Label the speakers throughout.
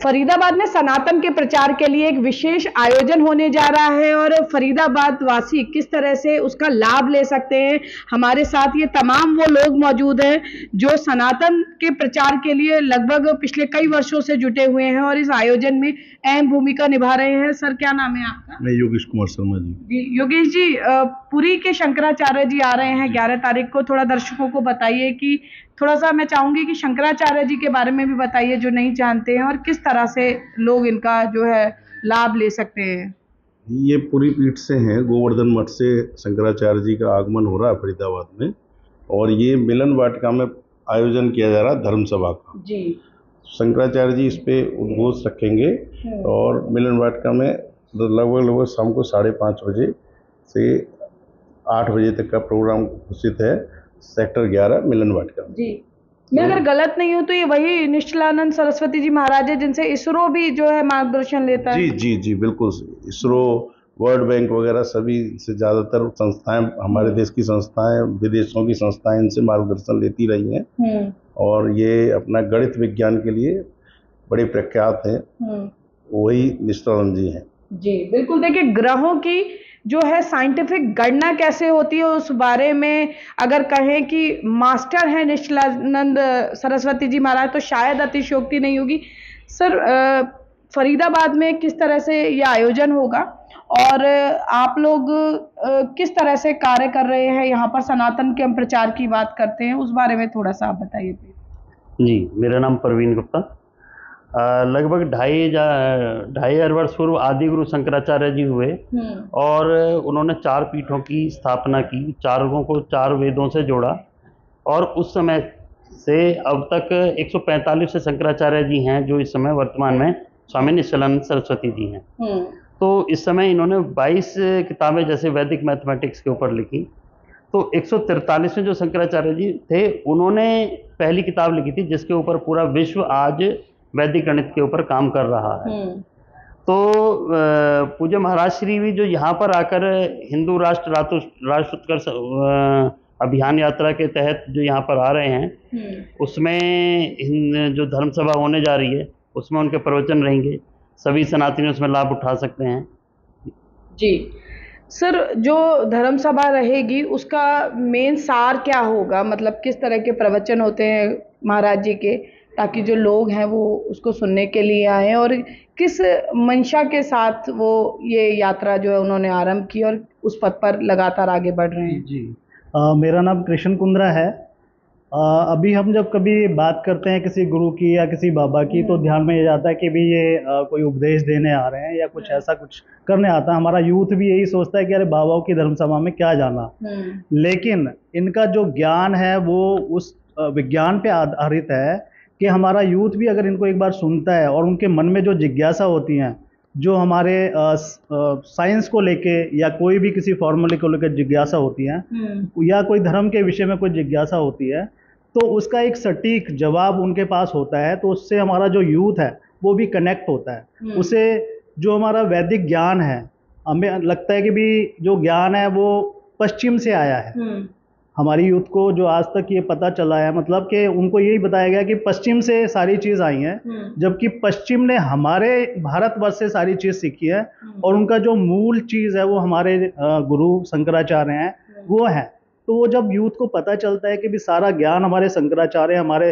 Speaker 1: फरीदाबाद में सनातन के प्रचार के लिए एक विशेष आयोजन होने जा रहा है और फरीदाबाद वासी किस तरह से उसका लाभ ले सकते हैं। हमारे साथ ये तमाम वो लोग मौजूद हैं जो सनातन के प्रचार के लिए लगभग पिछले कई वर्षों से जुटे हुए हैं और इस आयोजन में अहम भूमिका निभा रहे हैं। सर, क्या नाम है आपका?
Speaker 2: मैं योगेश कुमार शर्मा जी।
Speaker 1: जी योगेश जी, पुरी के शंकराचार्य जी आ रहे हैं 11 तारीख को। थोड़ा दर्शकों को बताइए कि थोड़ा सा मैं चाहूंगी कि शंकराचार्य जी के बारे में भी बताइए जो नहीं जानते हैं, और किस तरह से लोग इनका जो है लाभ ले सकते हैं।
Speaker 2: ये पुरी पीठ से हैं, गोवर्धन मठ से शंकराचार्य जी का आगमन हो रहा है फरीदाबाद में, और ये मिलन वाटिका में आयोजन किया जा रहा है धर्म सभा का
Speaker 1: जी।
Speaker 2: शंकराचार्य जी इस पे उद्घोष रखेंगे और मिलन वाटिका में लगभग शाम को 5:30 बजे से 8 बजे तक का प्रोग्राम घोषित है, सेक्टर 11 मिलन वाटिका
Speaker 1: जी। मैं अगर गलत नहीं हूँ तो ये वही निश्चलानंद सरस्वती जी महाराज है जिनसे इसरो भी जो है मार्गदर्शन लेता है।
Speaker 2: जी जी जी, बिल्कुल। इसरो, वर्ल्ड बैंक वगैरह सभी से ज़्यादातर संस्थाएं, हमारे देश की संस्थाएं, विदेशों की संस्थाएं इनसे मार्गदर्शन लेती रही हैं और ये अपना गणित विज्ञान के लिए बड़े प्रख्यात हैं। वही निश्चलानंद जी हैं। जी
Speaker 1: बिल्कुल। देखिए, ग्रहों की जो है साइंटिफिक गणना कैसे होती है उस बारे में अगर कहें कि मास्टर हैं निश्चलानंद सरस्वती जी महाराज, तो शायद अतिशयोक्ति नहीं होगी। सर, फरीदाबाद में किस तरह से यह आयोजन होगा और आप लोग किस तरह से कार्य कर रहे हैं यहाँ पर? सनातन के हम प्रचार की बात करते हैं, उस बारे में थोड़ा सा आप बताइए प्लीज।
Speaker 3: जी, मेरा नाम प्रवीण गुप्ता। लगभग 2.5 वर्ष पूर्व आदि गुरु शंकराचार्य जी हुए और उन्होंने 4 पीठों की स्थापना की, 4 को 4 वेदों से जोड़ा, और उस समय से अब तक 145 से शंकराचार्य जी हैं जो इस समय वर्तमान में स्वामी निश्चलानंद सरस्वती जी हैं। तो इस समय इन्होंने 22 किताबें जैसे वैदिक मैथमेटिक्स के ऊपर लिखी। तो 143 में जो शंकराचार्य जी थे उन्होंने पहली किताब लिखी थी जिसके ऊपर पूरा विश्व आज वैदिक गणित के ऊपर काम कर रहा है। तो पूज्य महाराज श्री भी जो यहाँ पर आकर हिंदू राष्ट्र उत्कर्ष अभियान यात्रा के तहत जो यहाँ पर आ रहे हैं, उसमें जो धर्म सभा होने जा रही है उसमें उनके प्रवचन रहेंगे, सभी सनातनी उसमें लाभ उठा सकते हैं।
Speaker 1: जी सर, जो धर्म सभा रहेगी उसका मेन सार क्या होगा? मतलब किस तरह के प्रवचन होते हैं महाराज जी के, ताकि जो लोग हैं वो उसको सुनने के लिए आए, और किस मंशा के साथ वो ये यात्रा जो है उन्होंने आरंभ की और उस पथ पर लगातार आगे बढ़ रहे हैं?
Speaker 4: जी, मेरा नाम कृष्ण कुंद्रा है। अभी हम जब कभी बात करते हैं किसी गुरु की या किसी बाबा की तो ध्यान में ये जाता है कि भी ये कोई उपदेश देने आ रहे हैं या कुछ ऐसा कुछ करने आता है। हमारा यूथ भी यही सोचता है कि अरे बाबाओं की धर्म सभा में क्या जाना, लेकिन इनका जो ज्ञान है वो उस विज्ञान पे आधारित है कि हमारा यूथ भी अगर इनको एक बार सुनता है और उनके मन में जो जिज्ञासा होती हैं, जो हमारे साइंस को लेके या कोई भी किसी फॉर्मूले को लेकर जिज्ञासा होती है या कोई धर्म के विषय में कोई जिज्ञासा होती है, तो उसका एक सटीक जवाब उनके पास होता है, तो उससे हमारा जो यूथ है वो भी कनेक्ट होता है। उसे जो हमारा वैदिक ज्ञान है, हमें लगता है कि भी जो ज्ञान है वो पश्चिम से आया है। हमारी यूथ को जो आज तक ये पता चला है, मतलब कि उनको यही बताया गया कि पश्चिम से सारी चीज़ आई है, जबकि पश्चिम ने हमारे भारतवर्ष से सारी चीज़ सीखी है और उनका जो मूल चीज़ है वो हमारे गुरु शंकराचार्य हैं, वो है। तो वो जब यूथ को पता चलता है कि भी सारा ज्ञान हमारे शंकराचार्य, हमारे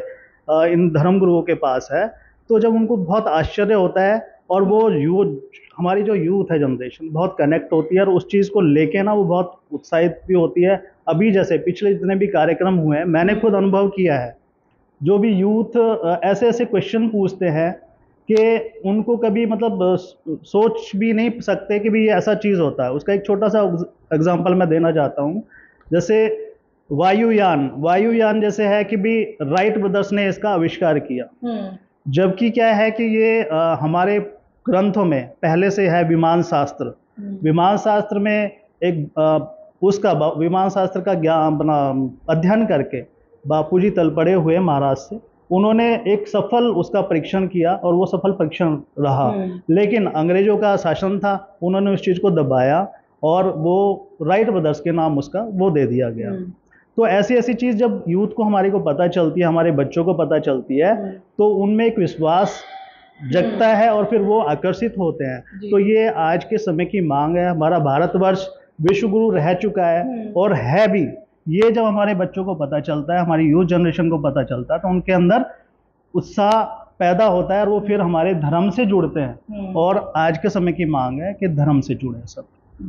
Speaker 4: इन धर्म गुरुओं के पास है, तो जब उनको बहुत आश्चर्य होता है और वो हमारी जो यूथ है जनरेशन बहुत कनेक्ट होती है और उस चीज़ को लेके ना वो बहुत उत्साहित भी होती है। अभी जैसे पिछले जितने भी कार्यक्रम हुए हैं, मैंने खुद अनुभव किया है, जो भी यूथ ऐसे ऐसे क्वेश्चन पूछते हैं कि उनको कभी मतलब सोच भी नहीं सकते कि भी ये ऐसा चीज़ होता है। उसका एक छोटा सा एग्जांपल मैं देना चाहता हूँ। जैसे वायुयान जैसे है कि भी राइट ब्रदर्स ने इसका आविष्कार किया, जबकि क्या है कि ये हमारे ग्रंथों में पहले से है विमान शास्त्र। विमान शास्त्र में एक उसका विमान शास्त्र का ज्ञान बना अध्ययन करके बापूजी तलपड़े हुए महाराज से, उन्होंने एक सफल उसका परीक्षण किया और वो सफल परीक्षण रहा। लेकिन अंग्रेजों का शासन था, उन्होंने उस चीज़ को दबाया और वो राइट ब्रदर्स के नाम उसका वो दे दिया गया। तो ऐसी ऐसी चीज़ जब यूथ को हमारे को पता चलती है, हमारे बच्चों को पता चलती है, तो उनमें एक विश्वास जगता है और फिर वो आकर्षित होते हैं। तो ये आज के समय की मांग है। हमारा भारतवर्ष विश्व गुरु रह चुका है और है भी। ये जब हमारे बच्चों को पता चलता है, हमारी यूथ जनरेशन को पता चलता है, तो उनके अंदर उत्साह पैदा होता है और वो फिर हमारे धर्म से जुड़ते हैं। और आज के समय की मांग है कि धर्म से जुड़े सब।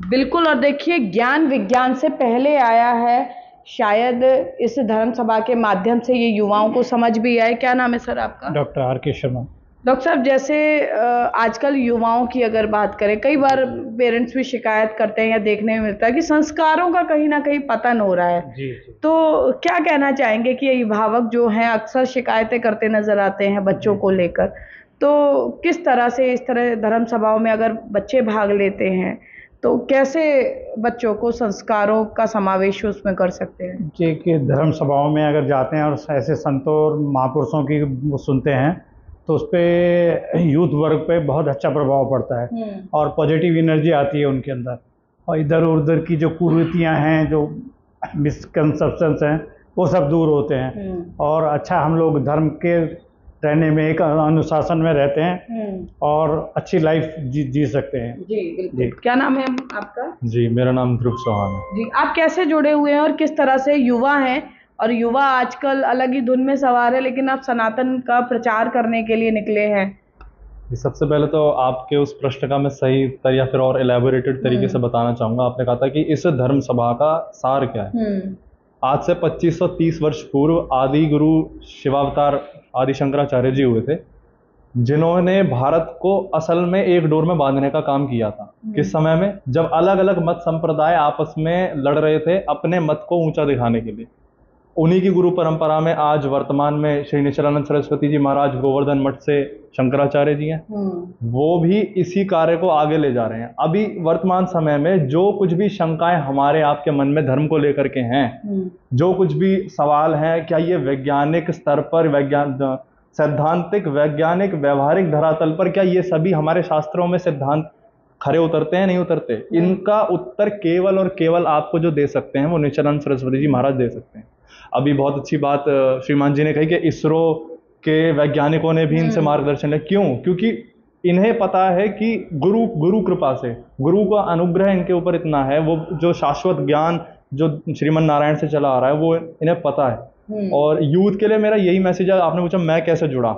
Speaker 1: बिल्कुल। और देखिए, ज्ञान विज्ञान से पहले आया है, शायद इस धर्म सभा के माध्यम से ये युवाओं को समझ भी आए। क्या नाम है सर आपका?
Speaker 5: Doctor R.K. शर्मा।
Speaker 1: डॉक्टर साहब, जैसे आजकल युवाओं की अगर बात करें, कई बार पेरेंट्स भी शिकायत करते हैं या देखने में मिलता है कि संस्कारों का कहीं ना कहीं पतन हो रहा है।
Speaker 5: जी।
Speaker 1: तो क्या कहना चाहेंगे कि अभिभावक जो हैं अक्सर शिकायतें करते नजर आते हैं बच्चों को लेकर, तो किस तरह से इस तरह धर्म सभाओं में अगर बच्चे भाग लेते हैं तो कैसे बच्चों को संस्कारों का समावेश उसमें कर सकते हैं?
Speaker 5: जी, कि धर्म सभाओं में अगर जाते हैं और ऐसे संतों और महापुरुषों की वो सुनते हैं तो उस पर यूथ वर्ग पे बहुत अच्छा प्रभाव पड़ता है और पॉजिटिव एनर्जी आती है उनके अंदर। और इधर उधर की जो कुरीतियाँ हैं, जो मिसकंसेप्शंस हैं, वो सब दूर होते हैं और अच्छा हम लोग धर्म के रहने में एक अनुशासन में रहते हैं और अच्छी लाइफ जी सकते हैं।
Speaker 1: जी बिल्कुल। क्या नाम है आपका?
Speaker 6: जी, मेरा नाम ध्रुव चौहान है।
Speaker 1: जी, आप कैसे जुड़े हुए हैं और किस तरह से युवा हैं? और युवा आजकल अलग ही धुन में सवार है, लेकिन आप सनातन का प्रचार करने के लिए निकले हैं।
Speaker 6: सबसे पहले तो आपके उस प्रश्न का मैं सही या फिर और एलैबोरेटेड तरीके से बताना चाहूँगा। आपने कहा था कि इस धर्म सभा का सार क्या है। आज से 2530 वर्ष पूर्व आदि गुरु शिवावतार आदि शंकराचार्य जी हुए थे, जिन्होंने भारत को असल में एक डोर में बांधने का काम किया था। किस समय में? जब अलग अलग मत संप्रदाय आपस में लड़ रहे थे अपने मत को ऊंचा दिखाने के लिए। उन्हीं की गुरु परंपरा में आज वर्तमान में श्री निश्चलानंद सरस्वती जी महाराज गोवर्धन मठ से शंकराचार्य जी हैं, वो भी इसी कार्य को आगे ले जा रहे हैं। अभी वर्तमान समय में जो कुछ भी शंकाएं हमारे आपके मन में धर्म को लेकर के हैं, जो कुछ भी सवाल हैं, क्या ये वैज्ञानिक स्तर पर, सैद्धांतिक, वैज्ञानिक, व्यवहारिक धरातल पर क्या ये सभी हमारे शास्त्रों में सिद्धांत खरे उतरते हैं, नहीं उतरते? इनका उत्तर केवल और केवल आपको जो दे सकते हैं वो निश्चलानंद सरस्वती जी महाराज दे सकते हैं। अभी बहुत अच्छी बात श्रीमान जी ने कही कि इसरो के वैज्ञानिकों ने भी इनसे मार्गदर्शन लिया। क्यों? क्योंकि इन्हें पता है कि गुरु कृपा से, गुरु का अनुग्रह इनके ऊपर इतना है, वो जो शाश्वत ज्ञान जो श्रीमन नारायण से चला आ रहा है वो इन्हें पता है। और यूथ के लिए मेरा यही मैसेज है। आपने पूछा मैं कैसे जुड़ा,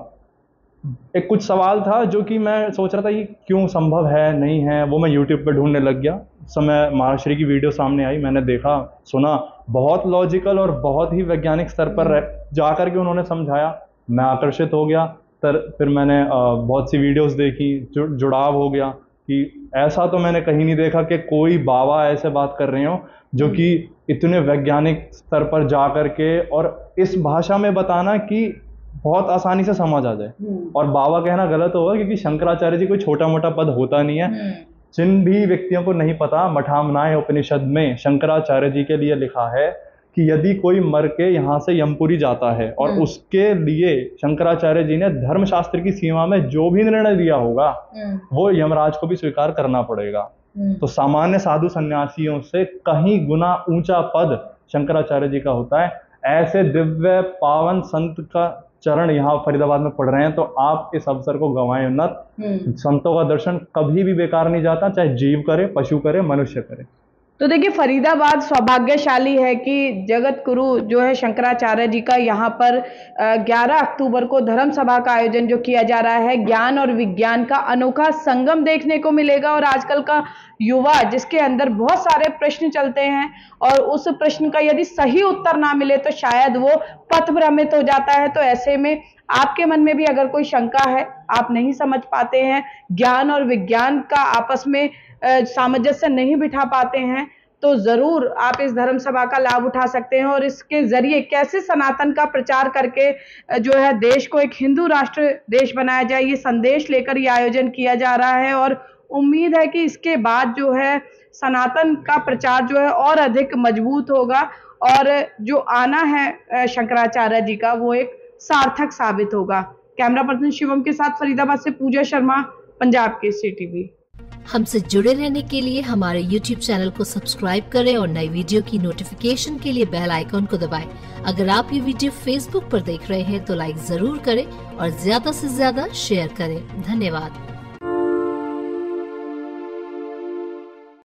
Speaker 6: एक कुछ सवाल था जो कि मैं सोच रहा था कि क्यों संभव है नहीं है, वो मैं यूट्यूब पे ढूंढने लग गया। समय महाश्री की वीडियो सामने आई, मैंने देखा, सुना, बहुत लॉजिकल और बहुत ही वैज्ञानिक स्तर पर जाकर के उन्होंने समझाया, मैं आकर्षित हो गया। फिर मैंने बहुत सी वीडियोस देखी, जुड़ाव हो गया कि ऐसा तो मैंने कहीं नहीं देखा कि कोई बाबा ऐसे बात कर रहे हो जो कि इतने वैज्ञानिक स्तर पर जा कर के और इस भाषा में बताना कि बहुत आसानी से समझ आ जाए। और बाबा कहना गलत होगा क्योंकि शंकराचार्य जी कोई छोटा मोटा पद होता नहीं है। जिन भी व्यक्तियों को नहीं पता, मठामनाय उपनिषद में शंकराचार्य जी के लिए लिखा है कि यदि कोई मर के यहाँ से यमपुरी जाता है और उसके लिए शंकराचार्य जी ने धर्मशास्त्र की सीमा में जो भी निर्णय दिया होगा वो यमराज को भी स्वीकार करना पड़ेगा। तो सामान्य साधु सन्यासियों से कहीं गुना ऊंचा पद शंकराचार्य जी का होता है। ऐसे दिव्य पावन संत का चरण यहाँ फरीदाबाद में पढ़ रहे हैं, तो आप इस अवसर को गंवाएं मत। संतों का दर्शन कभी भी बेकार नहीं जाता, चाहे जीव करे, पशु करे, मनुष्य करे।
Speaker 1: तो देखिए, फरीदाबाद सौभाग्यशाली है कि जगत गुरु जो है शंकराचार्य जी का यहाँ पर 11 अक्टूबर को धर्म सभा का आयोजन जो किया जा रहा है, ज्ञान और विज्ञान का अनोखा संगम देखने को मिलेगा। और आजकल का युवा जिसके अंदर बहुत सारे प्रश्न चलते हैं और उस प्रश्न का यदि सही उत्तर ना मिले तो शायद वो पथ भ्रमित हो जाता है। तो ऐसे में आपके मन में भी अगर कोई शंका है, आप नहीं समझ पाते हैं, ज्ञान और विज्ञान का आपस में सामंजस्य नहीं बिठा पाते हैं, तो जरूर आप इस धर्म सभा का लाभ उठा सकते हैं। और इसके जरिए कैसे सनातन का प्रचार करके जो है देश को एक हिंदू राष्ट्र देश बनाया जाए, ये संदेश लेकर ये आयोजन किया जा रहा है। और उम्मीद है कि इसके बाद जो है सनातन का प्रचार जो है और अधिक मजबूत होगा और जो आना है शंकराचार्य जी का वो एक सार्थक साबित होगा। कैमरा पर्सन शिवम के साथ फरीदाबाद से पूजा शर्मा, पंजाब केसरी टीवी।
Speaker 7: हमसे जुड़े रहने के लिए हमारे YouTube चैनल को सब्सक्राइब करें और नई वीडियो की नोटिफिकेशन के लिए बेल आइकॉन को दबाएं। अगर आप ये वीडियो Facebook पर देख रहे हैं तो लाइक जरूर करें और ज्यादा से ज्यादा शेयर करें। धन्यवाद।